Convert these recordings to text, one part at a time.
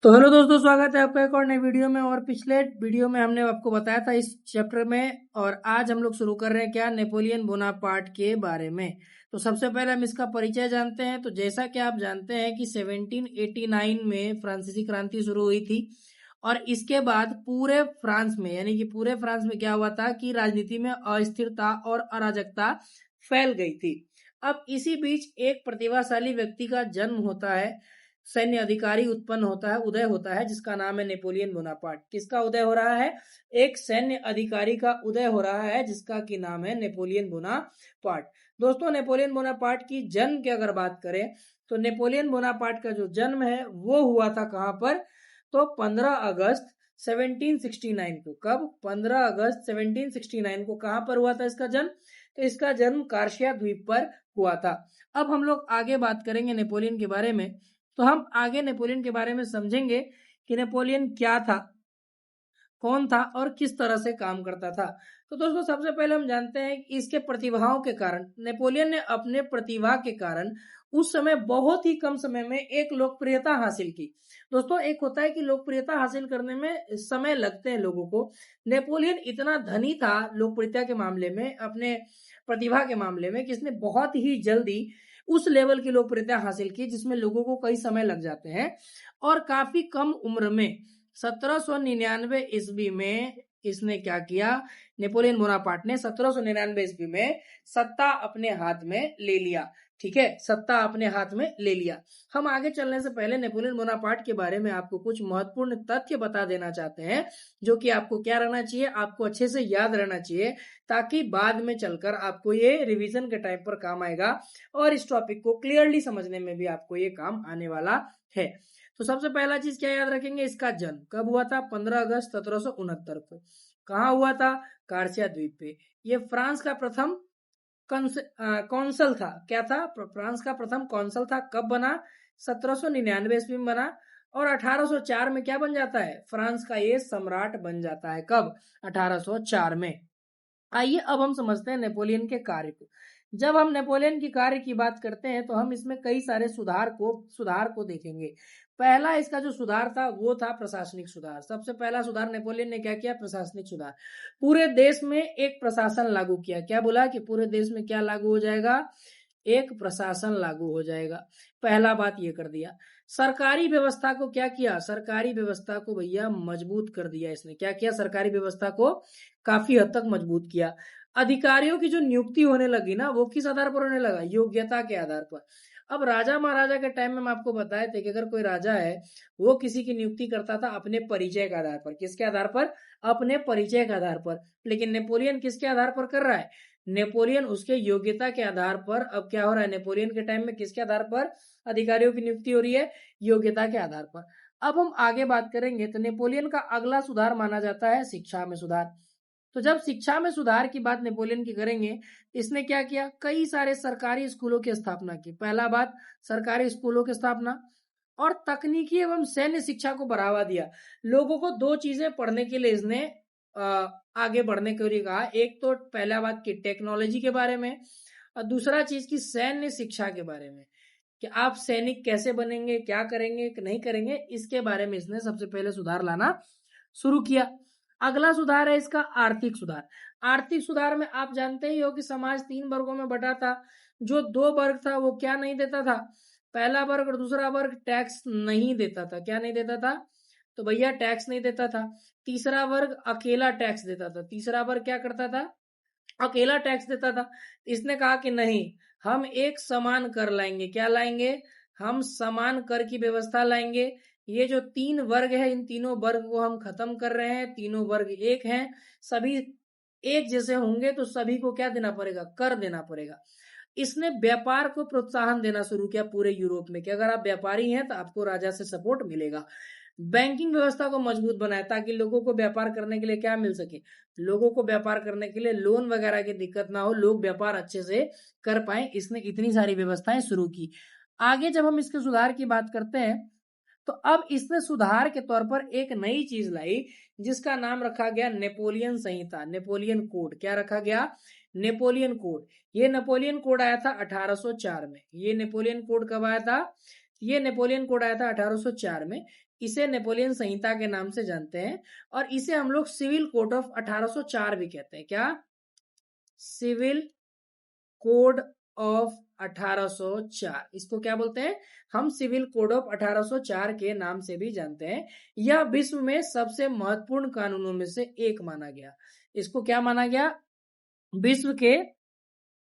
तो हेलो दोस्तों, स्वागत है आपका एक और नई वीडियो में। और पिछले वीडियो में हमने आपको बताया था इस चैप्टर में, और आज हम लोग शुरू कर रहे हैं क्या, नेपोलियन बोनापार्ट के बारे में। तो सबसे पहले हम इसका परिचय जानते हैं। तो जैसा कि आप जानते हैं कि 1789 में फ्रांसीसी क्रांति शुरू हुई थी, और इसके बाद पूरे फ्रांस में, यानी कि पूरे फ्रांस में क्या हुआ था कि राजनीति में अस्थिरता और अराजकता फैल गई थी। अब इसी बीच एक प्रतिभाशाली व्यक्ति का जन्म होता है, सैन्य अधिकारी उत्पन्न होता है, उदय होता है, जिसका नाम है नेपोलियन बोनापार्ट। किसका उदय हो रहा है? एक सैन्य अधिकारी का उदय हो रहा है, जिसका की नाम है नेपोलियन बोनापार्ट। दोस्तों, नेपोलियन बोनापार्ट की जन्म की अगर बात करें तो नेपोलियन बोनापार्ट का जो जन्म है वो हुआ था कहां पर? तो 15 अगस्त 1769 को। कब? 15 अगस्त 1769 को। कहां पर हुआ था इसका जन्म? तो इसका जन्म कार्सिया द्वीप पर हुआ था। अब हम लोग आगे बात करेंगे नेपोलियन के बारे में। तो हम आगे नेपोलियन के बारे में समझेंगे कि नेपोलियन क्या था, कौन था और किस तरह से काम करता था। तो दोस्तों, सबसे पहले हम जानते हैं कि इसके प्रतिभाओं के कारण, नेपोलियन ने अपने प्रतिभा के कारण उस समय बहुत ही कम समय में एक लोकप्रियता हासिल की। दोस्तों, एक होता है कि लोकप्रियता हासिल करने में समय लगते हैं लोगों को। नेपोलियन इतना धनी था लोकप्रियता के मामले में, अपने प्रतिभा के मामले में, कि इसने बहुत ही जल्दी उस लेवल की लोकप्रियता हासिल की जिसमें लोगों को कई समय लग जाते हैं। और काफी कम उम्र में 1799 ईस्वी में इसने क्या किया? नेपोलियन बोनापार्ट ने 1799 ईस्वी में सत्ता अपने हाथ में ले लिया। ठीक है, सत्ता अपने हाथ में ले लिया। हम आगे चलने से पहले नेपोलियन बोनापार्ट के बारे में आपको कुछ महत्वपूर्ण तथ्य बता देना चाहते हैं, जो कि आपको क्या रहना चाहिए, आपको अच्छे से याद रहना चाहिए, ताकि बाद में चलकर आपको ये रिवीजन के टाइम पर काम आएगा और इस टॉपिक को क्लियरली समझने में भी आपको ये काम आने वाला है। तो सबसे पहला चीज क्या याद रखेंगे? इसका जन्म कब हुआ था? 15 अगस्त 1769 को। कहाँ हुआ था? कार्सिया द्वीप पे। ये फ्रांस का प्रथम कौंसल था। क्या था? फ्रांस का प्रथम कौंसल था। कब बना? 1799 ईस्वी में बना। और 1804 में क्या बन जाता है? फ्रांस का ये सम्राट बन जाता है। कब? 1804 में। आइए अब हम समझते हैं नेपोलियन के कार्य को। जब हम नेपोलियन की कार्य की बात करते हैं तो हम इसमें कई सारे सुधार को देखेंगे। पहला इसका जो सुधार था वो था प्रशासनिक सुधार। सबसे पहला सुधार नेपोलियन ने क्या किया? प्रशासनिक सुधार। पूरे देश में एक प्रशासन लागू किया। क्या बोला कि पूरे देश में क्या लागू हो जाएगा? एक प्रशासन लागू हो जाएगा। पहला बात ये कर दिया। सरकारी व्यवस्था को क्या किया? सरकारी व्यवस्था को भैया मजबूत कर दिया इसने। क्या किया? सरकारी व्यवस्था को काफी हद तक मजबूत किया। अधिकारियों की जो नियुक्ति होने लगी ना, वो किस आधार पर होने लगा? योग्यता के आधार पर। अब राजा महाराजा के टाइम में हम आपको बताए थे कि अगर कोई राजा है, वो किसी की नियुक्ति करता था अपने परिचय के आधार पर। किसके आधार पर? अपने परिचय के आधार पर। लेकिन नेपोलियन किसके आधार पर कर रहा है? नेपोलियन उसके योग्यता के आधार पर। अब क्या हो रहा है? नेपोलियन के टाइम में किसके आधार पर अधिकारियों की नियुक्ति हो रही है? योग्यता के आधार पर। अब हम आगे बात करेंगे तो नेपोलियन का अगला सुधार माना जाता है शिक्षा में सुधार। तो जब शिक्षा में सुधार की बात नेपोलियन की करेंगे, इसने क्या किया? कई सारे सरकारी स्कूलों की स्थापना की। पहला बात, सरकारी स्कूलों की स्थापना। और तकनीकी एवं सैन्य शिक्षा को बढ़ावा दिया। लोगों को दो चीजें पढ़ने के लिए इसने आगे बढ़ने के लिए कहा। एक तो पहला बात की टेक्नोलॉजी के बारे में, और दूसरा चीज की सैन्य शिक्षा के बारे में, कि आप सैनिक कैसे बनेंगे, क्या करेंगे, नहीं करेंगे, इसके बारे में इसने सबसे पहले सुधार लाना शुरू किया। अगला सुधार है इसका आर्थिक सुधार। आर्थिक सुधार में आप जानते ही हो कि समाज 3 वर्गों में बटा था। जो 2 वर्ग था वो क्या नहीं देता था? पहला वर्ग और दूसरा वर्ग टैक्स नहीं देता था। क्या नहीं देता था? तो भैया टैक्स नहीं देता था। तीसरा वर्ग अकेला टैक्स देता था। तीसरा वर्ग क्या करता था? अकेला टैक्स देता था। इसने कहा कि नहीं, हम एक समान कर लाएंगे। क्या लाएंगे? हम समान कर की व्यवस्था लाएंगे। ये जो 3 वर्ग है, इन तीनों वर्ग को हम खत्म कर रहे हैं। तीनों वर्ग एक हैं, सभी एक जैसे होंगे, तो सभी को क्या देना पड़ेगा? कर देना पड़ेगा। इसने व्यापार को प्रोत्साहन देना शुरू किया पूरे यूरोप में, कि अगर आप व्यापारी हैं तो आपको राजा से सपोर्ट मिलेगा। बैंकिंग व्यवस्था को मजबूत बनाया ताकि लोगों को व्यापार करने के लिए क्या मिल सके? लोगों को व्यापार करने के लिए लोन वगैरह की दिक्कत ना हो, लोग व्यापार अच्छे से कर पाए। इसने इतनी सारी व्यवस्थाएं शुरू की। आगे जब हम इसके सुधार की बात करते हैं तो अब इसने सुधार के तौर पर एक नई चीज लाई, जिसका नाम रखा गया नेपोलियन संहिता, नेपोलियन कोड। क्या रखा गया? Napoleon code. ये नेपोलियन कोड आया था 1804 में। ये नेपोलियन कोड कब आया था? ये नेपोलियन कोड आया था 1804 में। इसे नेपोलियन संहिता के नाम से जानते हैं और इसे हम लोग सिविल कोड ऑफ 1804 भी कहते हैं। क्या? सिविल कोड ऑफ 1804, इसको क्या बोलते हैं? हम सिविल कोड ऑफ 1804 के नाम से भी जानते हैं। यह विश्व में सबसे महत्वपूर्ण कानूनों में से एक माना गया। इसको क्या माना गया? विश्व के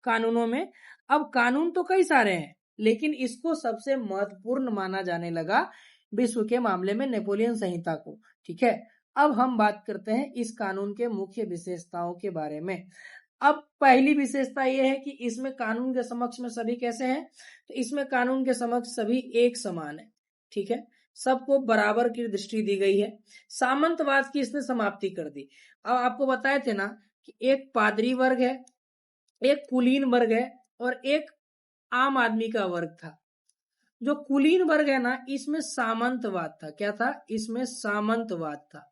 कानूनों में। अब कानून तो कई सारे हैं, लेकिन इसको सबसे महत्वपूर्ण माना जाने लगा विश्व के मामले में नेपोलियन संहिता को। ठीक है, अब हम बात करते हैं इस कानून के मुख्य विशेषताओं के बारे में। अब पहली विशेषता यह है कि इसमें कानून के समक्ष में सभी कैसे हैं? तो इसमें कानून के समक्ष सभी एक समान है। ठीक है, सबको बराबर की दृष्टि दी गई है। सामंतवाद की इसने समाप्ति कर दी। अब आपको बताए थे ना कि एक पादरी वर्ग है, एक कुलीन वर्ग है और एक आम आदमी का वर्ग था। जो कुलीन वर्ग है ना, इसमें सामंतवाद था। क्या था? इसमें सामंतवाद था।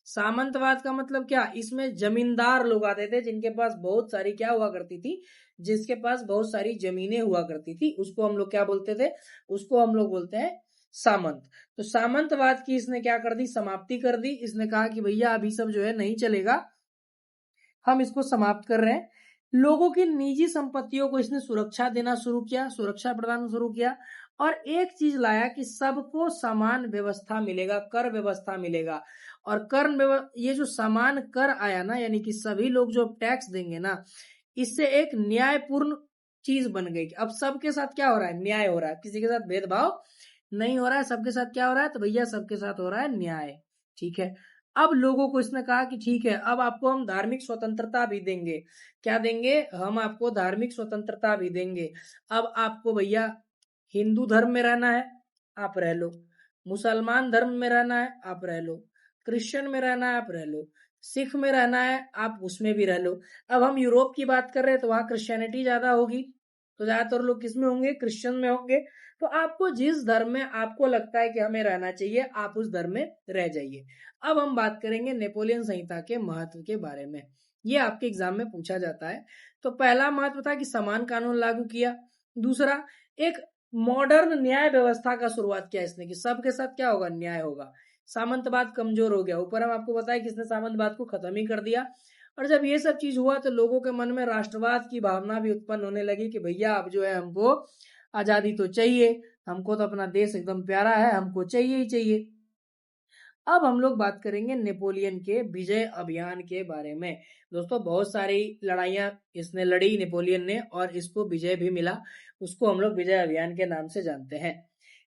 सामंतवाद का मतलब क्या? इसमें जमींदार लोग आते थे जिनके पास बहुत सारी क्या हुआ करती थी, जिसके पास बहुत सारी जमीनें हुआ करती थी, उसको हम लोग क्या बोलते थे? उसको हम लोग बोलते हैं सामंत। तो सामंतवाद की इसने क्या कर दी? समाप्ति कर दी। इसने कहा कि भैया अभी सब जो है नहीं चलेगा, हम इसको समाप्त कर रहे हैं। लोगों की निजी संपत्तियों को इसने सुरक्षा देना शुरू किया, सुरक्षा प्रदान शुरू किया और एक चीज लाया कि सबको समान व्यवस्था मिलेगा, कर व्यवस्था मिलेगा। और ये जो समान कर आया ना, यानी कि सभी लोग जो टैक्स देंगे ना, इससे एक न्यायपूर्ण चीज बन गई। अब सबके साथ क्या हो रहा है? न्याय हो रहा है, किसी के साथ भेदभाव नहीं हो रहा है। सबके साथ क्या हो रहा है? तो भैया सबके साथ हो रहा है न्याय। ठीक है, अब लोगों को इसने कहा कि ठीक है, अब आपको हम धार्मिक स्वतंत्रता भी देंगे। क्या देंगे? हम आपको धार्मिक स्वतंत्रता भी देंगे। अब आपको भैया हिंदू धर्म में रहना है, आप रह लो। मुसलमान धर्म में रहना है, आप रह लो। क्रिश्चियन में रहना है, आप रह लो। सिख में रहना है, आप उसमें भी रह लो। अब हम यूरोप की बात कर रहे हैं तो वहां क्रिश्चियनिटी ज्यादा होगी, तो ज्यादातर लोग किसमें होंगे? क्रिश्चियन में होंगे। तो आपको जिस धर्म में आपको लगता है कि हमें रहना चाहिए, आप उस धर्म में रह जाइए। अब हम बात करेंगे नेपोलियन संहिता के महत्व के बारे में। ये आपके एग्जाम में पूछा जाता है। तो पहला महत्व था कि समान कानून लागू किया। दूसरा, एक मॉडर्न न्याय व्यवस्था का शुरुआत किया इसने कि सबके साथ क्या होगा? न्याय होगा। सामंतवाद कमजोर हो गया। ऊपर हम आपको बताया कि इसने सामंतवाद को खत्म ही कर दिया। और जब ये सब चीज हुआ तो लोगों के मन में राष्ट्रवाद की भावना भी उत्पन्न होने लगी कि भैया अब जो है हमको आजादी तो चाहिए, हमको तो अपना देश एकदम प्यारा है, हमको चाहिए ही चाहिए। अब हम लोग बात करेंगे नेपोलियन के विजय अभियान के बारे में। दोस्तों बहुत सारी लड़ाइयां इसने लड़ी नेपोलियन ने और इसको विजय भी मिला। उसको हम लोग विजय अभियान के नाम से जानते हैं।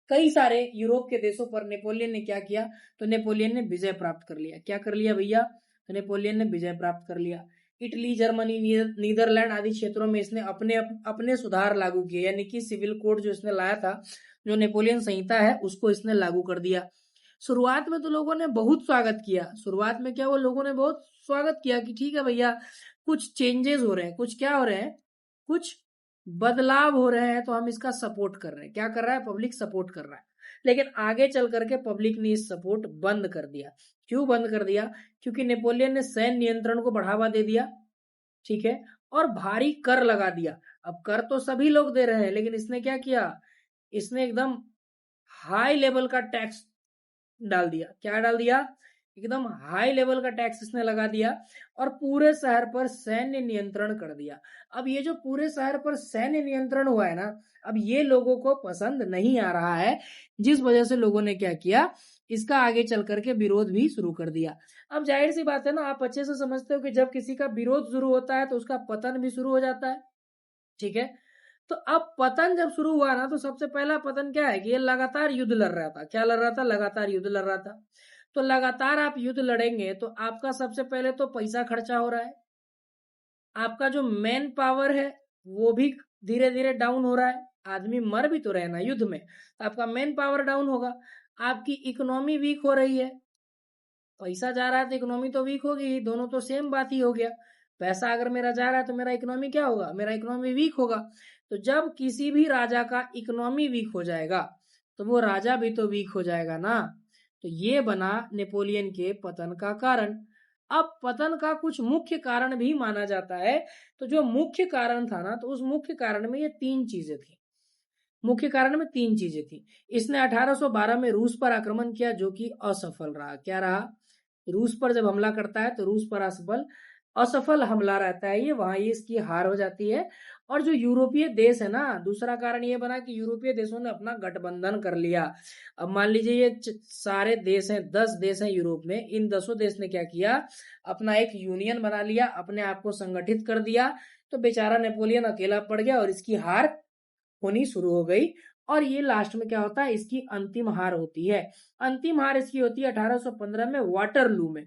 कई सारे यूरोप के देशों पर नेपोलियन ने क्या किया? तो नेपोलियन ने विजय प्राप्त कर लिया। क्या कर लिया भैया? तो नेपोलियन ने विजय प्राप्त कर लिया। इटली, जर्मनी, नीदरलैंड आदि क्षेत्रों में इसने अपने सुधार लागू किए, यानी कि सिविल कोड जो इसने लाया था, जो नेपोलियन संहिता है, उसको इसने लागू कर दिया। शुरुआत में तो लोगों ने बहुत स्वागत किया। शुरुआत में क्या हुआ? लोगों ने बहुत स्वागत किया कि ठीक है भैया, कुछ चेंजेस हो रहे हैं, कुछ क्या हो रहे हैं, कुछ बदलाव हो रहे हैं, तो हम इसका सपोर्ट कर रहे हैं। क्या कर रहा है? पब्लिक सपोर्ट कर रहा है। लेकिन आगे चल करके पब्लिक ने इस सपोर्ट बंद कर दिया। क्यों बंद कर दिया? क्योंकि नेपोलियन ने सैन्य नियंत्रण को बढ़ावा दे दिया। ठीक है, और भारी कर लगा दिया। अब कर तो सभी लोग दे रहे हैं, लेकिन इसने क्या किया? इसने एकदम हाई लेवल का टैक्स डाल दिया। क्या डाल दिया? एकदम हाई लेवल का टैक्स इसने लगा दिया और पूरे शहर पर सैन्य नियंत्रण कर दिया। अब ये जो पूरे शहर पर सैन्य नियंत्रण हुआ है ना, अब ये लोगों को पसंद नहीं आ रहा है, जिस वजह से लोगों ने क्या किया? इसका आगे चल करके विरोध भी शुरू कर दिया। अब जाहिर सी बात है ना, आप अच्छे से समझते हो कि जब किसी का विरोध शुरू होता है तो उसका पतन भी शुरू हो जाता है। ठीक है, तो अब पतन जब शुरू हुआ ना, तो सबसे पहला पतन क्या है कि ये लगातार युद्ध लड़ रहा था। क्या लड़ रहा था? लगातार युद्ध लड़ रहा था। तो लगातार आप युद्ध लड़ेंगे तो आपका सबसे पहले तो पैसा खर्चा हो रहा है, आपका जो मैन पावर है वो भी धीरे धीरे डाउन हो रहा है। आदमी मर भी तो रहे ना युद्ध में, तो आपका मैन पावर डाउन होगा। आपकी इकोनॉमी वीक हो रही है, पैसा जा रहा है तो इकोनॉमी तो वीक होगी ही, दोनों तो सेम बात ही हो गया। पैसा अगर मेरा जा रहा है तो मेरा इकोनॉमी क्या होगा? मेरा इकोनॉमी वीक होगा। तो जब किसी भी राजा का इकोनॉमी वीक हो जाएगा तो वो राजा भी तो वीक हो जाएगा ना। तो ये बना नेपोलियन के पतन का कारण। अब पतन का कुछ मुख्य कारण भी माना जाता है। तो जो मुख्य कारण था ना, तो उस मुख्य कारण में ये तीन चीजें थी। मुख्य कारण में 3 चीजें थी। इसने 1812 में रूस पर आक्रमण किया जो कि असफल रहा। क्या रहा? रूस पर जब हमला करता है तो रूस पर असफल हमला रहता है, ये वहां ये इसकी हार हो जाती है। और जो यूरोपीय देश है ना, दूसरा कारण ये बना कि यूरोपीय देशों ने अपना गठबंधन कर लिया। अब मान लीजिए ये सारे देश हैं, 10 देश हैं यूरोप में, इन 10 देश ने क्या किया, अपना एक यूनियन बना लिया, अपने आप को संगठित कर दिया। तो बेचारा नेपोलियन अकेला पड़ गया और इसकी हार होनी शुरू हो गई। और ये लास्ट में क्या होता है, इसकी अंतिम हार होती है। अंतिम हार इसकी होती है 1815 में वाटरलू में।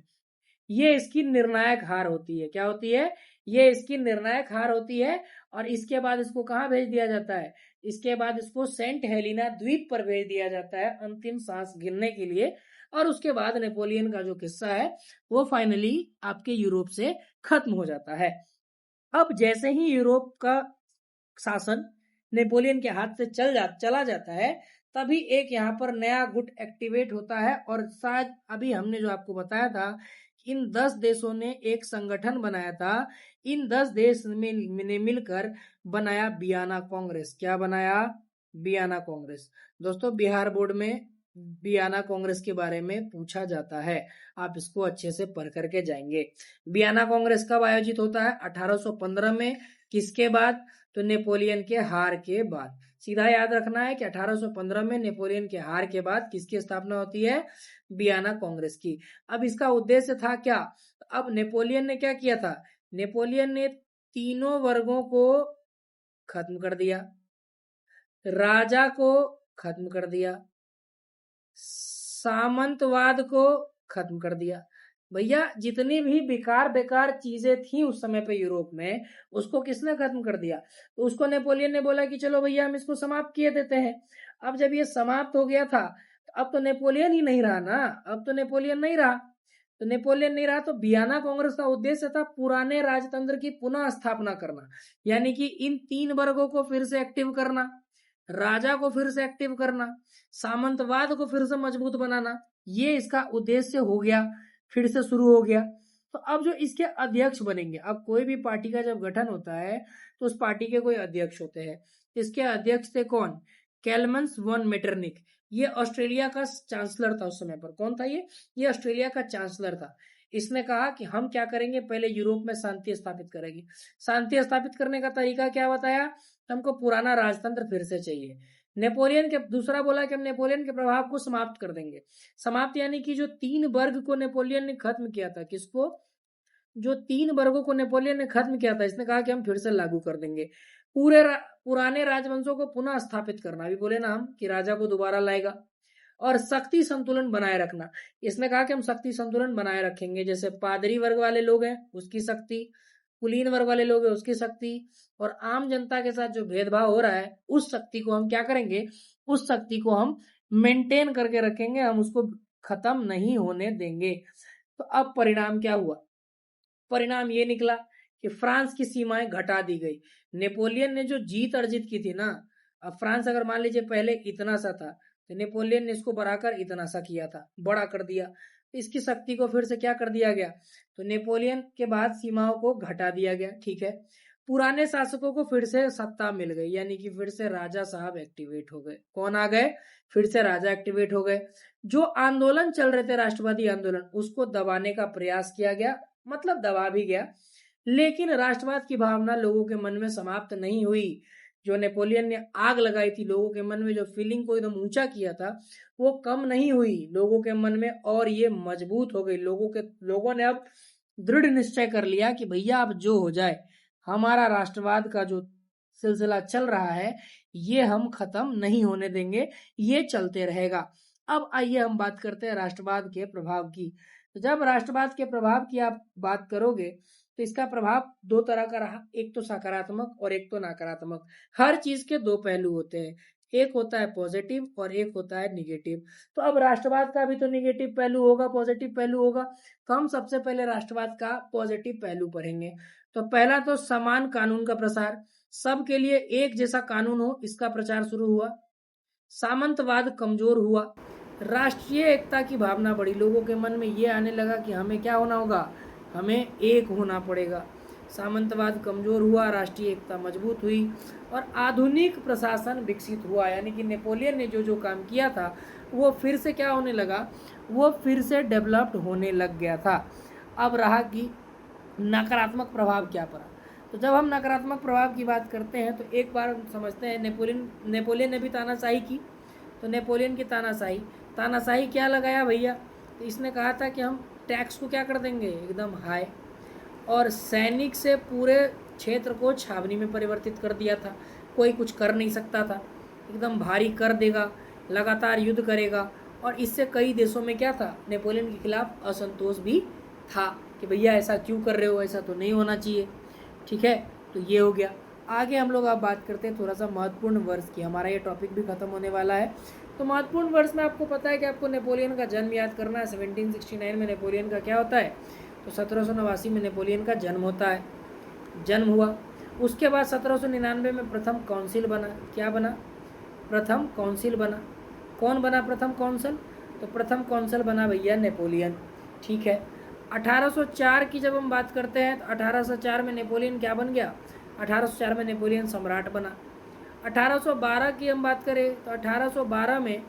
ये इसकी निर्णायक हार होती है। क्या होती है? ये इसकी निर्णायक हार होती है। और इसके बाद इसको कहां भेज दिया जाता है? इसके बाद इसको सेंट हेलिना द्वीप पर भेज दिया जाता है अंतिम सांस गिनने के लिए। और उसके बाद नेपोलियन का जो किस्सा है वो फाइनली आपके यूरोप से खत्म हो जाता है। अब जैसे ही यूरोप का शासन नेपोलियन के हाथ से चला जाता है, तभी एक यहाँ पर नया गुट एक्टिवेट होता है। और शायद अभी हमने जो आपको बताया था, इन 10 देशों ने एक संगठन बनाया था। इन 10 देश ने मिलकर बनाया बियाना कांग्रेस। क्या बनाया? बियाना कांग्रेस। दोस्तों, बिहार बोर्ड में बियाना कांग्रेस के बारे में पूछा जाता है, आप इसको अच्छे से पढ़ करके जाएंगे। बियाना कांग्रेस कब आयोजित होता है? 1815 में। किसके बाद? तो नेपोलियन के हार के बाद। सीधा याद रखना है कि 1815 में नेपोलियन के हार के बाद किसकी स्थापना होती है? बियाना कांग्रेस की। अब इसका उद्देश्य था क्या? अब नेपोलियन ने क्या किया था? नेपोलियन ने तीनों वर्गों को खत्म कर दिया, राजा को खत्म कर दिया, सामंतवाद को खत्म कर दिया। भैया जितनी भी बेकार चीजें थी उस समय पे यूरोप में, उसको किसने खत्म कर दिया? तो उसको नेपोलियन ने बोला कि चलो भैया हम इसको समाप्त किए देते हैं। अब जब ये समाप्त हो गया था, तो अब तो नेपोलियन ही नहीं रहा ना, अब तो नेपोलियन नहीं रहा। तो नेपोलियन नहीं रहा तो बियाना कांग्रेस का उद्देश्य था पुराने राजतंत्र की पुनः स्थापना करना, यानी कि इन 3 वर्गों को फिर से एक्टिव करना, राजा को फिर से एक्टिव करना, सामंतवाद को फिर से मजबूत बनाना। ये इसका उद्देश्य हो गया, फिर से शुरू हो गया। तो अब जो इसके अध्यक्ष बनेंगे, अब कोई भी पार्टी का जब गठन होता है तो उस पार्टी के कोई अध्यक्ष होते हैं। इसके अध्यक्ष थे कौन? कैलमन्स वन मेटरनिक। ये ऑस्ट्रेलिया का चांसलर था उस समय पर। कौन था ये ऑस्ट्रेलिया का चांसलर था। इसने कहा कि हम क्या करेंगे, पहले यूरोप में शांति स्थापित करेंगे। शांति स्थापित करने का तरीका क्या बताया? हमको पुराना राजतंत्र फिर से चाहिए। नेपोलियन के दूसरा बोला कि हम नेपोलियन के प्रभाव को समाप्त कर देंगे। समाप्त यानी कि जो 3 वर्ग को नेपोलियन ने खत्म किया था, किसको? जो 3 वर्गों को नेपोलियन ने खत्म किया था, इसने कहा कि हम फिर से लागू कर देंगे। पुराने राजवंशों को पुनः स्थापित करना, अभी बोले ना हम कि राजा को दोबारा लाएगा। और शक्ति संतुलन बनाए रखना, इसने कहा कि हम शक्ति संतुलन बनाए रखेंगे। जैसे पादरी वर्ग वाले लोग हैं उसकी शक्ति, कुलीन वर्ग वाले लोग हैं उसकी शक्ति, और आम जनता के साथ जो भेदभाव हो रहा है उस शक्ति को हम क्या करेंगे, उस शक्ति को हम मेंटेन करके रखेंगे, हम उसको खत्म नहीं होने देंगे। तो अब परिणाम क्या हुआ? परिणाम ये निकला कि फ्रांस की सीमाएं घटा दी गई। नेपोलियन ने जो जीत अर्जित की थी ना, अब फ्रांस अगर मान लीजिए पहले इतना सा था, तो नेपोलियन ने इसको बढ़ाकर इतना सा किया था, बड़ा कर दिया। इसकी शक्ति को फिर से क्या कर दिया गया? तो नेपोलियन के बाद सीमाओं को घटा दिया गया। ठीक है, पुराने शासकों को फिर से सत्ता मिल गई, यानी कि फिर से राजा साहब एक्टिवेट हो गए। कौन आ गए? फिर से राजा एक्टिवेट हो गए। जो आंदोलन चल रहे थे, राष्ट्रवादी आंदोलन, उसको दबाने का प्रयास किया गया, मतलब दबा भी गया। लेकिन राष्ट्रवाद की भावना लोगों के मन में समाप्त नहीं हुई। जो नेपोलियन ने आग लगाई थी लोगों के मन में, जो फीलिंग को एकदम ऊंचा किया था, वो कम नहीं हुई लोगों के मन में, और ये मजबूत हो गई। लोगों ने अब दृढ़ निश्चय कर लिया कि भैया अब जो हो जाए, हमारा राष्ट्रवाद का जो सिलसिला चल रहा है ये हम खत्म नहीं होने देंगे, ये चलते रहेगा। अब आइए हम बात करते हैं राष्ट्रवाद के प्रभाव की। तो जब राष्ट्रवाद के प्रभाव की आप बात करोगे तो इसका प्रभाव 2 तरह का रहा, एक तो सकारात्मक और एक तो नकारात्मक। हर चीज के 2 पहलू होते हैं, एक होता है पॉजिटिव और एक होता है निगेटिव। तो अब राष्ट्रवाद का भी तो निगेटिव पहलू होगा, पॉजिटिव पहलू होगा। तो हम सबसे पहले राष्ट्रवाद का पॉजिटिव पहलू पढ़ेंगे। तो पहला तो समान कानून का प्रसार, सबके लिए एक जैसा कानून हो, इसका प्रचार शुरू हुआ। सामंतवाद कमजोर हुआ, राष्ट्रीय एकता की भावना बढ़ी। लोगों के मन में ये आने लगा कि हमें क्या होना होगा, हमें एक होना पड़ेगा। सामंतवाद कमजोर हुआ, राष्ट्रीय एकता मजबूत हुई। और आधुनिक प्रशासन विकसित हुआ, यानी कि नेपोलियन ने जो जो काम किया था वो फिर से क्या होने लगा, वो फिर से डेवलप्ड होने लग गया था। अब रहा कि नकारात्मक प्रभाव क्या पड़ा। तो जब हम नकारात्मक प्रभाव की बात करते हैं तो एक बार हम समझते हैं नेपोलियन ने भी तानाशाही की। तो नेपोलियन की तानाशाही क्या लगाया भैया, तो इसने कहा था कि हम टैक्स को क्या कर देंगे, एकदम हाई, और सैनिक से पूरे क्षेत्र को छावनी में परिवर्तित कर दिया था। कोई कुछ कर नहीं सकता था, एकदम भारी कर देगा, लगातार युद्ध करेगा। और इससे कई देशों में क्या था, नेपोलियन के खिलाफ असंतोष भी था कि भैया ऐसा क्यों कर रहे हो, ऐसा तो नहीं होना चाहिए। ठीक है, तो ये हो गया। आगे हम लोग अब बात करते हैं थोड़ा सा महत्वपूर्ण वर्ष की, हमारा ये टॉपिक भी खत्म होने वाला है। तो महत्वपूर्ण वर्ष में आपको पता है कि आपको नेपोलियन का जन्म याद करना है। 1769 में नेपोलियन का क्या होता है, तो 1789 में नेपोलियन का जन्म होता है, जन्म हुआ। उसके बाद 1799 में प्रथम काउंसिल बना। क्या बना, प्रथम काउंसिल बना। कौन बना प्रथम काउंसिल, तो प्रथम काउंसिल बना भैया नेपोलियन। ठीक है, 1804 की जब हम बात करते हैं तो 1804 में नेपोलियन क्या बन गया, 1804 में नेपोलियन सम्राट बना। 1812 की हम बात करें तो 1812 में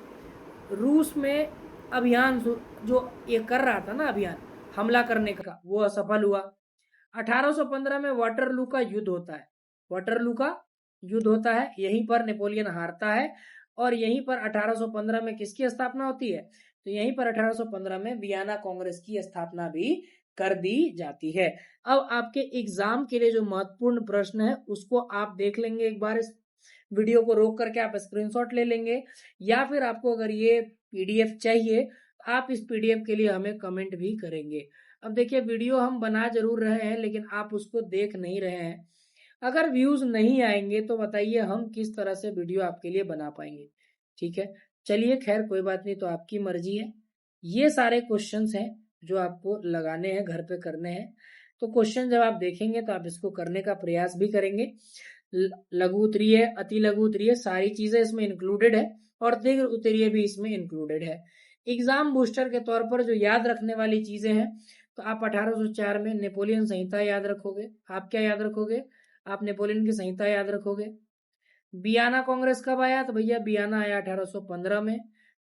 रूस में अभियान जो ये कर रहा था ना, अभियान हमला करने का, वो असफल हुआ। 1815 में वाटरलू का युद्ध होता है, वाटरलू का युद्ध होता है, यहीं पर नेपोलियन हारता है। और यहीं पर 1815 में किसकी स्थापना होती है, तो यहीं पर 1815 में वियना कांग्रेस की स्थापना भी कर दी जाती है। अब आपके एग्जाम के लिए जो महत्वपूर्ण प्रश्न है उसको आप देख लेंगे, एक बार इस वीडियो को रोक करके आप स्क्रीनशॉट ले लेंगे, या फिर आपको अगर ये पीडीएफ चाहिए आप इस पीडीएफ के लिए हमें कमेंट भी करेंगे। अब देखिए, वीडियो हम बना जरूर रहे हैं लेकिन आप उसको देख नहीं रहे हैं। अगर व्यूज नहीं आएंगे तो बताइए हम किस तरह से वीडियो आपके लिए बना पाएंगे। ठीक है, चलिए खैर कोई बात नहीं, तो आपकी मर्जी है। ये सारे क्वेश्चंस हैं जो आपको लगाने हैं, घर पे करने हैं। तो क्वेश्चन जब आप देखेंगे तो आप इसको करने का प्रयास भी करेंगे। लघु उत्तरीय, अति लघु उत्तरीय, सारी चीजें इसमें इंक्लूडेड है, और दीर्घ उत्तरीय भी इसमें इंक्लूडेड है। एग्जाम बूस्टर के तौर पर जो याद रखने वाली चीजें हैं, तो आप 1804 में नेपोलियन संहिता याद रखोगे। आप क्या याद रखोगे, आप नेपोलियन की संहिता याद रखोगे। बियाना कांग्रेस कब आया, तो भैया बियाना आया 1815 में।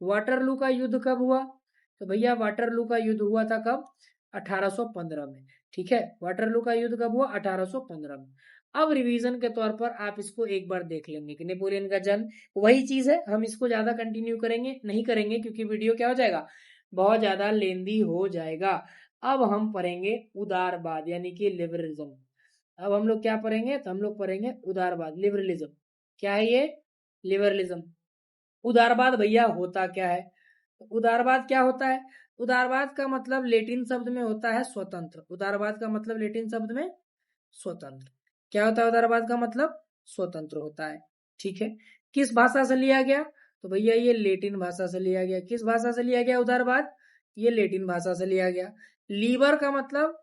वाटरलू का युद्ध कब हुआ, तो भैया वाटरलू का युद्ध हुआ था कब, 1815 में। ठीक है, वाटरलू का युद्ध कब हुआ, 1815 में। अब रिवीजन के तौर पर आप इसको एक बार देख लेंगे कि नेपोलियन का जन्म, वही चीज है। हम इसको ज्यादा कंटिन्यू करेंगे नहीं करेंगे क्योंकि वीडियो क्या हो जाएगा, बहुत ज्यादा लेंदी हो जाएगा। अब हम पढ़ेंगे उदारवाद यानी कि लिबरलिज्म। अब हम लोग क्या पढ़ेंगे, तो हम लोग पढ़ेंगे उदारवाद, लिबरलिज्म। क्या है ये, लिबरलिज्म। उदारवाद भैया होता क्या है, तो उदारवाद क्या होता है, उदारवाद का मतलब लेटिन शब्द में होता है स्वतंत्र। उदारवाद का मतलब लेटिन शब्द में स्वतंत्र। क्या होता है उदारवाद का मतलब, स्वतंत्र होता है। ठीक है, किस भाषा से लिया गया, तो भैया ये लेटिन भाषा से लिया गया। किस भाषा से लिया गया उदारवाद, ये लेटिन भाषा से लिया गया। लीबर का मतलब,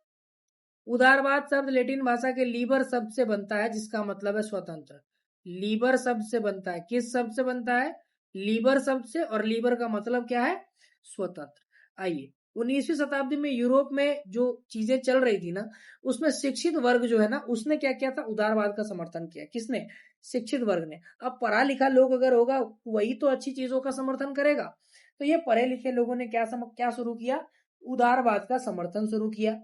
उदारवाद शब्द लेटिन भाषा के लीबर शब्द से बनता है जिसका मतलब है स्वतंत्र। लीबर शब्द से बनता है, किस शब्द से बनता है, लीबर शब्द से, और लीबर का मतलब क्या है, स्वतंत्र। आइए, 19वीं शताब्दी में यूरोप में जो चीजें चल रही थी ना, उसमें शिक्षित वर्ग जो है ना, उसने क्या किया था, उदारवाद का समर्थन किया। किसने, शिक्षित वर्ग ने। अब पढ़ा लिखा लोग अगर होगा वही तो अच्छी चीजों का समर्थन करेगा। तो ये पढ़े लिखे लोगों ने क्या शुरू किया, उदारवाद का समर्थन शुरू किया।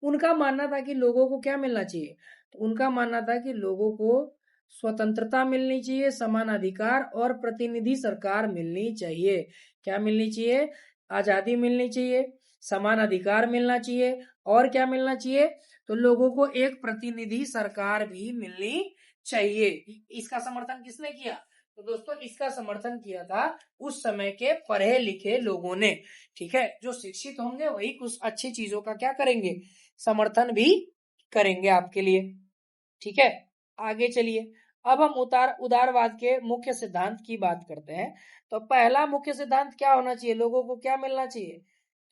उनका मानना था कि लोगों को क्या मिलना चाहिए, तो उनका मानना था कि लोगों को स्वतंत्रता मिलनी चाहिए, समान अधिकार और प्रतिनिधि सरकार मिलनी चाहिए। क्या मिलनी चाहिए, आजादी मिलनी चाहिए, समान अधिकार मिलना चाहिए, और क्या मिलना चाहिए, तो लोगों को एक प्रतिनिधि सरकार भी मिलनी चाहिए। इसका समर्थन किसने किया, तो दोस्तों इसका समर्थन किया था उस समय के पढ़े लिखे लोगों ने। ठीक है, जो शिक्षित होंगे वही कुछ अच्छी चीजों का क्या करेंगे, समर्थन भी करेंगे आपके लिए। ठीक है, आगे चलिए। अब हम उदारवाद के मुख्य सिद्धांत की बात करते हैं। तो पहला मुख्य सिद्धांत क्या होना चाहिए, लोगों को क्या मिलना चाहिए,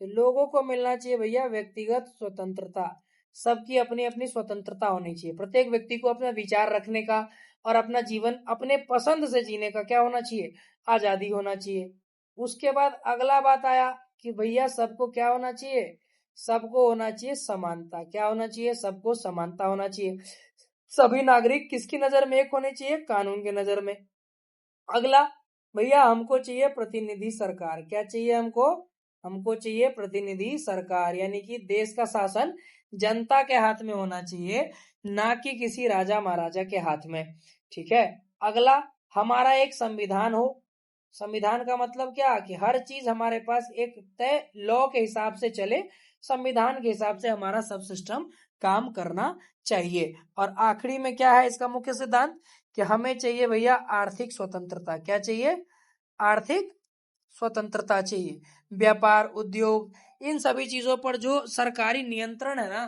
तो लोगों को मिलना चाहिए भैया व्यक्तिगत स्वतंत्रता। सबकी अपनी अपनी स्वतंत्रता होनी चाहिए। प्रत्येक व्यक्ति को अपना विचार रखने का और अपना जीवन अपने पसंद से जीने का क्या होना चाहिए, आजादी होना चाहिए। उसके बाद अगला बात आया कि भैया सबको क्या होना चाहिए, सबको होना चाहिए समानता। क्या होना चाहिए, सबको समानता होना चाहिए। सभी नागरिक किसकी नजर में एक होने चाहिए? कानून के नजर में। अगला भैया हमको चाहिए प्रतिनिधि सरकार। क्या चाहिए हमको? हमको चाहिए प्रतिनिधि सरकार, यानी कि देश का शासन जनता के हाथ में होना चाहिए, ना कि किसी राजा महाराजा के हाथ में। ठीक है। अगला हमारा एक संविधान हो। संविधान का मतलब क्या? कि हर चीज हमारे पास एक तय लॉ के हिसाब से चले, संविधान के हिसाब से हमारा सब सिस्टम काम करना चाहिए। और आखिरी में क्या है इसका मुख्य सिद्धांत? कि हमें चाहिए भैया आर्थिक स्वतंत्रता। क्या चाहिए? आर्थिक स्वतंत्रता चाहिए। व्यापार, उद्योग, इन सभी चीजों पर जो सरकारी नियंत्रण है ना,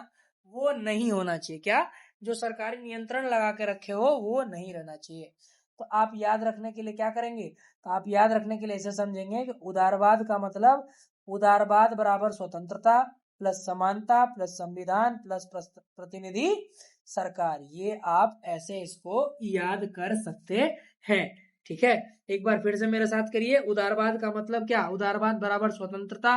वो नहीं होना चाहिए। क्या? जो सरकारी नियंत्रण लगा के रखे हो वो नहीं रहना चाहिए। तो आप याद रखने के लिए क्या करेंगे? तो आप याद रखने के लिए ऐसे समझेंगे कि उदारवाद का मतलब, उदारवाद बराबर स्वतंत्रता प्लस समानता प्लस संविधान प्लस प्रतिनिधि सरकार। ये आप ऐसे इसको याद कर सकते हैं। ठीक है। एक बार फिर से मेरे साथ करिए। उदारवाद का मतलब क्या? उदारवाद बराबर स्वतंत्रता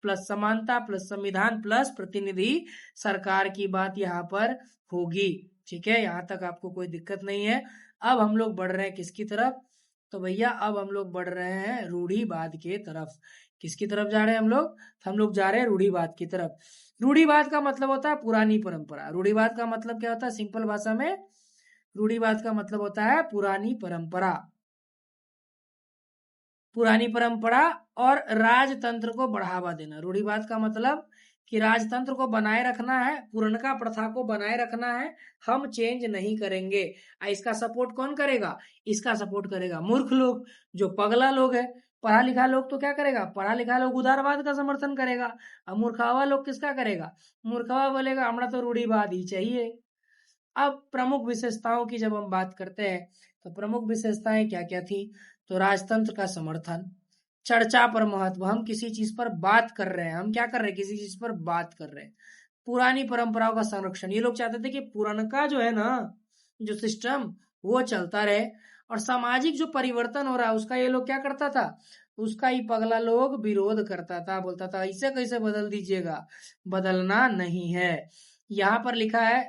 प्लस समानता प्लस संविधान प्लस प्रतिनिधि सरकार की बात यहाँ पर होगी। ठीक है, यहाँ तक आपको कोई दिक्कत नहीं है। अब हम लोग बढ़ रहे हैं किसकी तरफ? तो भैया अब हम लोग बढ़ रहे हैं रूढ़िवाद के तरफ। किसकी तरफ जा रहे हैं हम लोग? हम लोग जा रहे हैं रूढ़िवाद की तरफ। रूढ़िवाद का मतलब होता है पुरानी परंपरा। रूढ़िवाद का मतलब क्या होता है सिंपल भाषा में? रूढ़िवाद का मतलब होता है पुरानी परंपरा। पुरानी परंपरा और राजतंत्र को बढ़ावा देना। रूढ़िवाद का मतलब कि राजतंत्र को बनाए रखना है, पुरनका प्रथा को बनाए रखना है, हम चेंज नहीं करेंगे। इसका सपोर्ट कौन करेगा? इसका सपोर्ट करेगा मूर्ख लोग, जो पगला लोग है। पढ़ा लिखा लोग तो क्या करेगा? पढ़ा लिखा लोग उदारवाद का समर्थन करेगा। अब मूर्खावा लोग किसका करेगा? मूर्खावा बोलेगा हमरा तो रूढ़िवाद ही चाहिए। अब प्रमुख विशेषताओं की जब हम बात करते हैं तो प्रमुख विशेषताएं क्या क्या थी? तो राजतंत्र का समर्थन, चर्चा पर महत्व, हम किसी चीज पर बात कर रहे हैं, हम क्या कर रहे हैं? किसी चीज पर बात कर रहे हैं। पुरानी परंपराओं का संरक्षण, ये लोग चाहते थे कि पुराना जो है ना, जो सिस्टम वो चलता रहे। और सामाजिक जो परिवर्तन हो रहा है उसका ये लोग क्या करता था? उसका ही पगला लोग विरोध करता था, बोलता था इसे कैसे बदल दीजिएगा, बदलना नहीं है। यहाँ पर लिखा है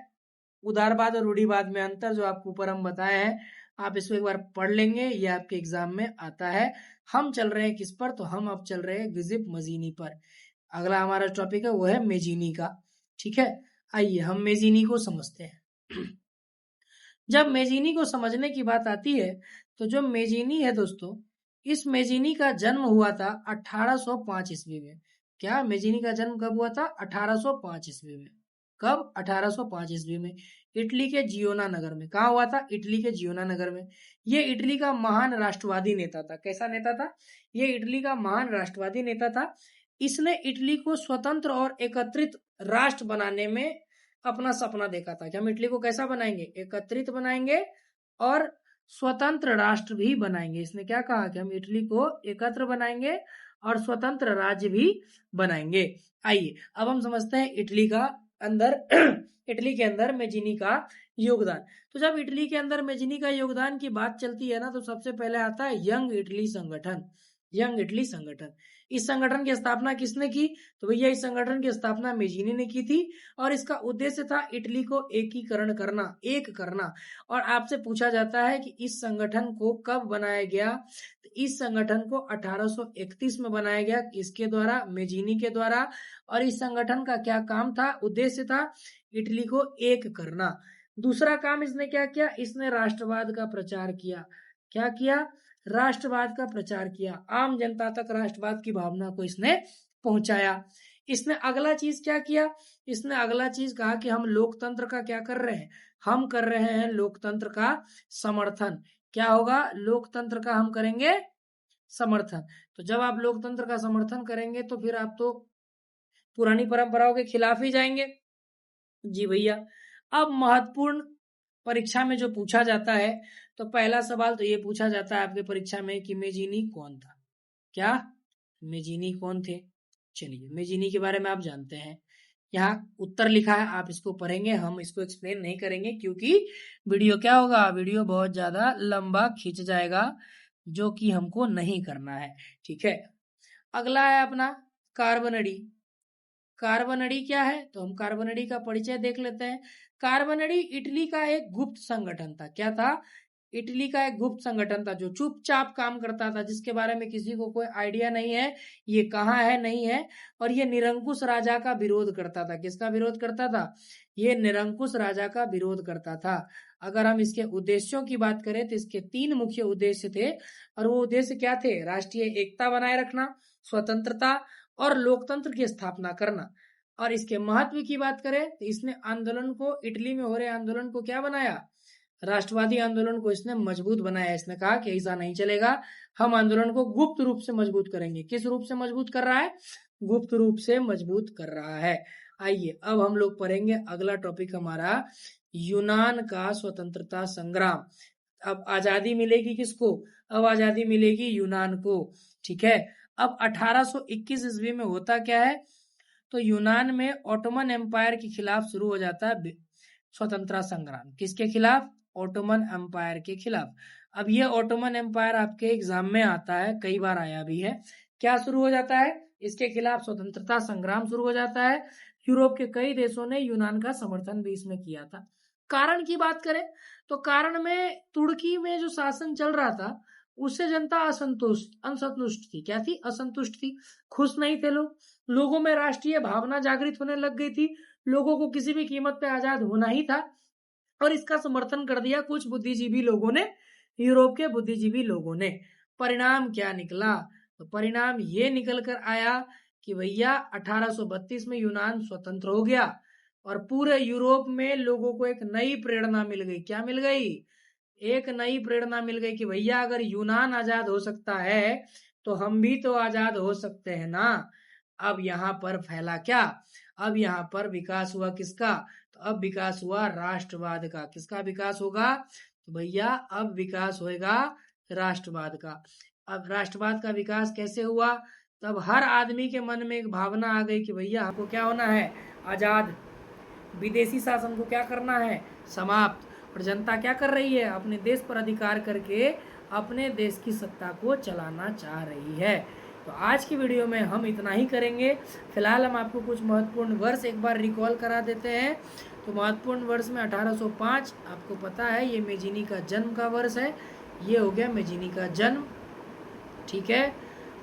उदारवाद और रूढ़िवाद में अंतर, जो आपको ऊपर हम बताए हैं, आप इसको एक बार पढ़ लेंगे, ये आपके एग्जाम में आता है। हम चल रहे हैं किस पर? तो हम अब चल रहे हैं गिजिप मजीनी पर। अगला हमारा टॉपिक है वो है मेजीनी का। ठीक है, आइए हम मेजीनी को समझते हैं। जब मेजीनी को समझने की बात आती है तो जो मेजीनी है दोस्तों, इस मेजीनी का जन्म हुआ था 1805 ईस्वी में। क्या? मेजीनी का जन्म कब हुआ था? 1805 ईस्वी में। कब? 1805 ईस्वी में। इटली के जियोना नगर में। कहाँ हुआ था? इटली के जियोना नगर में। ये इटली का महान राष्ट्रवादी नेता था। कैसा नेता था? ये इटली का महान राष्ट्रवादी नेता था। इसने इटली को स्वतंत्र और एकत्रित राष्ट्र बनाने में अपना सपना देखा था कि हम इटली को कैसा बनाएंगे? एकत्रित बनाएंगे और स्वतंत्र राष्ट्र भी बनाएंगे। इसने क्या कहा? कि हम इटली को एकत्र बनाएंगे और स्वतंत्र राज्य भी बनाएंगे। आइए अब हम समझते हैं इटली का अंदर इटली के अंदर मेजीनी का योगदान। तो जब इटली के अंदर मेजीनी का योगदान की बात चलती है ना, तो सबसे पहले आता है यंग इटली संगठन। यंग इटली संगठन, इस संगठन की स्थापना किसने की? तो भैया इस संगठन की स्थापना मेजीनी ने की थी और इसका उद्देश्य था इटली को एकीकरण करना, एक करना। और आपसे पूछा जाता है कि इस संगठन को कब बनाया गया? तो इस संगठन को 1831 में बनाया गया, इसके द्वारा, मेजीनी के द्वारा। और इस संगठन का क्या काम था? उद्देश्य था इटली को एक करना। दूसरा काम इसने क्या किया? इसने राष्ट्रवाद का प्रचार किया। क्या किया? राष्ट्रवाद का प्रचार किया। आम जनता तक राष्ट्रवाद की भावना को इसने पहुंचाया। इसने अगला चीज क्या किया? इसने अगला चीज कहा कि हम लोकतंत्र का क्या कर रहे हैं? हम कर रहे हैं लोकतंत्र का समर्थन। क्या होगा? लोकतंत्र का हम करेंगे समर्थन। तो जब आप लोकतंत्र का समर्थन करेंगे तो फिर आप तो पुरानी परंपराओं के खिलाफ ही जाएंगे। जी भैया। अब महत्वपूर्ण परीक्षा में जो पूछा जाता है, तो पहला सवाल तो ये पूछा जाता है आपके परीक्षा में कि मेजीनी कौन था? क्या? मेजीनी कौन थे? चलिए मेजीनी के बारे में आप जानते हैं, यहाँ उत्तर लिखा है, आप इसको पढ़ेंगे, हम इसको एक्सप्लेन नहीं करेंगे क्योंकि वीडियो क्या होगा? वीडियो बहुत ज्यादा लंबा खींच जाएगा, जो कि हमको नहीं करना है। ठीक है। अगला है अपना कार्बनरी। कार्बोनडी क्या है, तो हम कार्बोनडी का परिचय देख लेते हैं। कार्बोनडी इटली का एक गुप्त संगठन था। क्या था? इटली का एक गुप्त संगठन था जो चुपचाप काम करता था, जिसके बारे में किसी को कोई आइडिया नहीं है ये कहाँ है, नहीं है। और ये निरंकुश राजा का विरोध करता था। किसका विरोध करता था? ये निरंकुश राजा का विरोध करता था। अगर हम इसके उद्देश्यों की बात करें तो इसके 3 मुख्य उद्देश्य थे, और वो उद्देश्य क्या थे? राष्ट्रीय एकता बनाए रखना, स्वतंत्रता और लोकतंत्र की स्थापना करना। और इसके महत्व की बात करें तो इसने आंदोलन को, इटली में हो रहे आंदोलन को क्या बनाया? राष्ट्रवादी आंदोलन को इसने मजबूत बनाया। इसने कहा कि ऐसा नहीं चलेगा, हम आंदोलन को गुप्त रूप से मजबूत करेंगे। किस रूप से मजबूत कर रहा है? गुप्त रूप से मजबूत कर रहा है। आइए अब हम लोग पढ़ेंगे अगला टॉपिक हमारा, यूनान का स्वतंत्रता संग्राम। अब आजादी मिलेगी किसको? अब आजादी मिलेगी यूनान को। ठीक है। अब 1821 ईस्वी में होता क्या है? तो यूनान में ऑटोमन एम्पायर के खिलाफ शुरू हो जाता है स्वतंत्रता संग्राम। किसके खिलाफ? ऑटोमन एम्पायर के खिलाफ। अब ये ऑटोमन एम्पायर आपके एग्जाम में आता है, कई बार आया भी है। क्या शुरू हो जाता है? इसके खिलाफ स्वतंत्रता संग्राम शुरू हो जाता है। यूरोप के कई देशों ने यूनान का समर्थन भी इसमें किया था। कारण की बात करें तो कारण में तुर्की में जो शासन चल रहा था उससे जनता असंतुष्ट थी। क्या थी? असंतुष्ट थी, खुश नहीं थे लोग। लोगों में राष्ट्रीय भावना जागृत होने लग गई थी। लोगों को किसी भी कीमत पे आजाद होना ही था, और इसका समर्थन कर दिया कुछ बुद्धिजीवी लोगों ने, यूरोप के बुद्धिजीवी लोगों ने। परिणाम क्या निकला? तो परिणाम ये निकल कर आया कि भैया 1832 में यूनान स्वतंत्र हो गया, और पूरे यूरोप में लोगों को एक नई प्रेरणा मिल गई। क्या मिल गई? एक नई प्रेरणा मिल गई कि भैया अगर यूनान आजाद हो सकता है तो हम भी तो आजाद हो सकते हैं ना। अब यहाँ पर फैला क्या? अब यहाँ पर विकास हुआ किसका? तो अब विकास हुआ राष्ट्रवाद का। किसका विकास होगा? तो भैया अब विकास होएगा राष्ट्रवाद का। अब राष्ट्रवाद का विकास कैसे हुआ? तब हर आदमी के मन में एक भावना आ गई कि भैया हमको क्या होना है? आजाद। विदेशी शासन को क्या करना है? समाप्त। और जनता क्या कर रही है? अपने देश पर अधिकार करके अपने देश की सत्ता को चलाना चाह रही है। तो आज की वीडियो में हम इतना ही करेंगे। फिलहाल हम आपको कुछ महत्वपूर्ण वर्ष एक बार रिकॉल करा देते हैं। तो महत्वपूर्ण वर्ष में 1805 आपको पता है ये मेजिनी का जन्म का वर्ष है। ये हो गया मेजिनी का जन्म। ठीक है।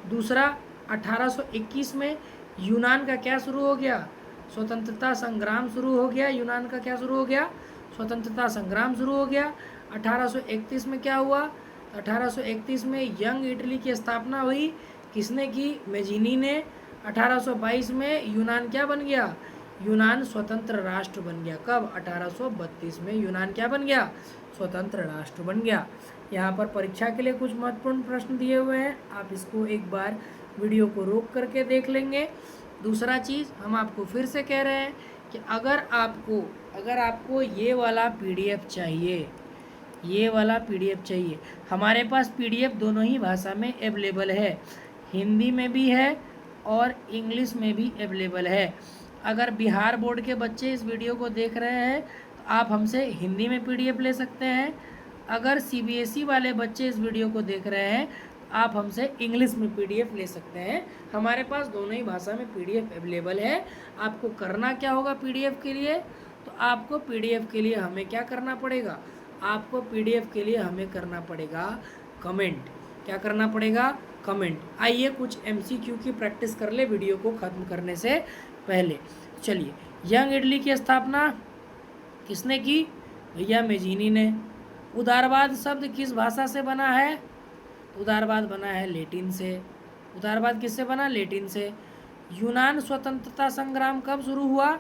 दूसरा 1821 में यूनान का क्या शुरू हो गया? स्वतंत्रता संग्राम शुरू हो गया। यूनान का क्या शुरू हो गया? स्वतंत्रता संग्राम शुरू हो गया। 1831 में क्या हुआ? 1831 में यंग इटली की स्थापना हुई। किसने की? मेजिनी ने। 1822 में यूनान क्या बन गया? यूनान स्वतंत्र राष्ट्र बन गया। कब? 1832 में यूनान क्या बन गया? स्वतंत्र राष्ट्र बन गया। यहाँ पर परीक्षा के लिए कुछ महत्वपूर्ण प्रश्न दिए हुए हैं, आप इसको एक बार वीडियो को रोक करके देख लेंगे। दूसरा चीज़ हम आपको फिर से कह रहे हैं कि अगर आपको ये वाला पीडीएफ चाहिए, ये वाला पीडीएफ चाहिए, हमारे पास पीडीएफ दोनों ही भाषा में अवेलेबल है, हिंदी में भी है और इंग्लिश में भी अवेलेबल है। अगर बिहार बोर्ड के बच्चे इस वीडियो को देख रहे हैं तो आप हमसे हिंदी में पीडीएफ ले सकते हैं। अगर सीबीएसई वाले बच्चे इस वीडियो को देख रहे हैं तो आप हमसे इंग्लिश में पीडीएफ ले सकते हैं। हमारे पास दोनों ही भाषा में पीडीएफ अवेलेबल है। आपको करना क्या होगा पीडीएफ के लिए? तो आपको पीडीएफ के लिए हमें क्या करना पड़ेगा? आपको पीडीएफ के लिए हमें करना पड़ेगा कमेंट। क्या करना पड़ेगा? कमेंट। आइए कुछ एमसीक्यू की प्रैक्टिस कर ले वीडियो को ख़त्म करने से पहले। चलिए, यंग इटली की स्थापना किसने की? भैया मेजिनी ने। उदारवाद शब्द किस भाषा से बना है? उदारवाद बना है लैटिन से। उदारवाद किससे बना? लैटिन से। यूनान स्वतंत्रता संग्राम कब शुरू हुआ?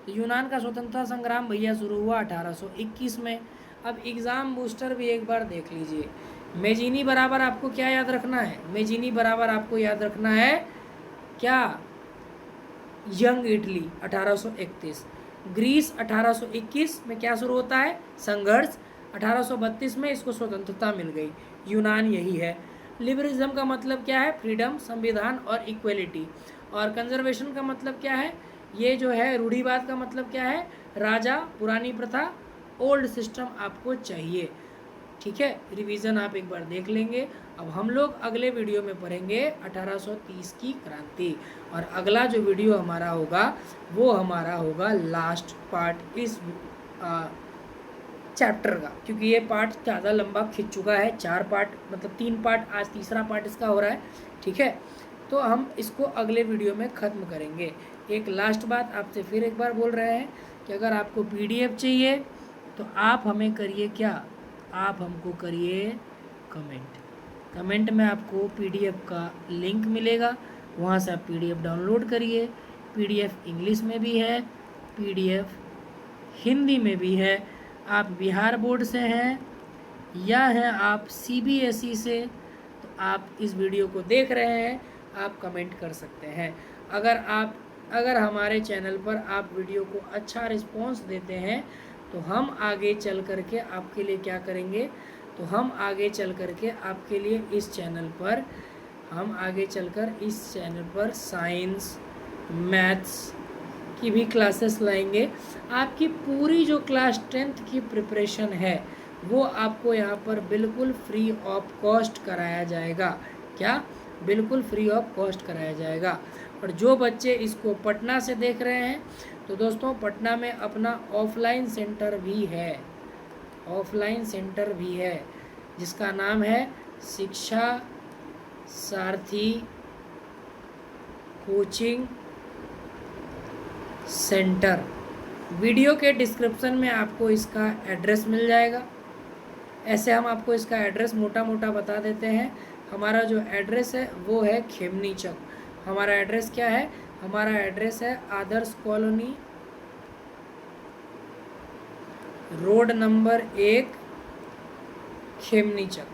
तो यूनान का स्वतंत्रता संग्राम भैया शुरू हुआ 1821 में। अब एग्ज़ाम बूस्टर भी एक बार देख लीजिए। मेजिनी बराबर आपको क्या याद रखना है? मेजिनी बराबर आपको याद रखना है क्या? Young Italy 1831। ग्रीस 1821 में क्या शुरू होता है? संघर्ष। 1832 में इसको स्वतंत्रता मिल गई। यूनान यही है। लिबरलिज्म का मतलब क्या है? फ्रीडम, संविधान और इक्वलिटी। और कंजर्वेशन का मतलब क्या है? ये जो है रूढ़िवाद का मतलब क्या है? राजा, पुरानी प्रथा, ओल्ड सिस्टम आपको चाहिए। ठीक है, रिवीजन आप एक बार देख लेंगे। अब हम लोग अगले वीडियो में पढ़ेंगे 1830 की क्रांति, और अगला जो वीडियो हमारा होगा वो हमारा होगा लास्ट पार्ट इस चैप्टर का, क्योंकि ये पार्ट ज़्यादा लंबा खिंच चुका है। 4 पार्ट मतलब 3 पार्ट, आज तीसरा पार्ट इसका हो रहा है। ठीक है, तो हम इसको अगले वीडियो में ख़त्म करेंगे। एक लास्ट बात आपसे फिर एक बार बोल रहे हैं कि अगर आपको PDF चाहिए तो आप हमें करिए क्या, आप हमको करिए कमेंट में आपको PDF का लिंक मिलेगा, वहाँ से आप PDF डाउनलोड करिए। PDF इंग्लिश में भी है, PDF हिंदी में भी है। आप बिहार बोर्ड से हैं या हैं आप CBSE से, तो आप इस वीडियो को देख रहे हैं, आप कमेंट कर सकते हैं। अगर हमारे चैनल पर आप वीडियो को अच्छा रिस्पॉन्स देते हैं तो हम आगे चल करके आपके लिए क्या करेंगे, तो हम आगे चल करके आपके लिए इस चैनल पर साइंस मैथ्स की भी क्लासेस लाएंगे। आपकी पूरी जो क्लास 10th की प्रिपरेशन है वो आपको यहाँ पर बिल्कुल फ्री ऑफ कॉस्ट कराया जाएगा। क्या, बिल्कुल फ्री ऑफ कॉस्ट कराया जाएगा। और जो बच्चे इसको पटना से देख रहे हैं तो दोस्तों पटना में अपना ऑफलाइन सेंटर भी है, जिसका नाम है शिक्षा सारथी कोचिंग सेंटर। वीडियो के डिस्क्रिप्शन में आपको इसका एड्रेस मिल जाएगा। ऐसे हम आपको इसका एड्रेस मोटा मोटा बता देते हैं। हमारा जो एड्रेस है वो है खेमनी चौक। हमारा एड्रेस क्या है, हमारा एड्रेस है आदर्श कॉलोनी, रोड नंबर 1, खेमनी चौक।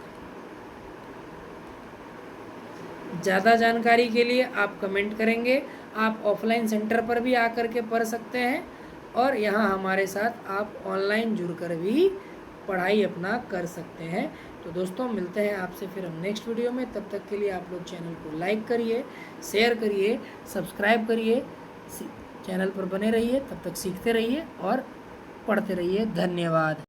ज़्यादा जानकारी के लिए आप कमेंट करेंगे। आप ऑफलाइन सेंटर पर भी आकर के पढ़ सकते हैं, और यहाँ हमारे साथ आप ऑनलाइन जुड़कर भी पढ़ाई अपना कर सकते हैं। तो दोस्तों मिलते हैं आपसे फिर हम नेक्स्ट वीडियो में। तब तक के लिए आप लोग चैनल को लाइक करिए, शेयर करिए, सब्सक्राइब करिए, चैनल पर बने रहिए। तब तक सीखते रहिए और पढ़ते रहिए। धन्यवाद।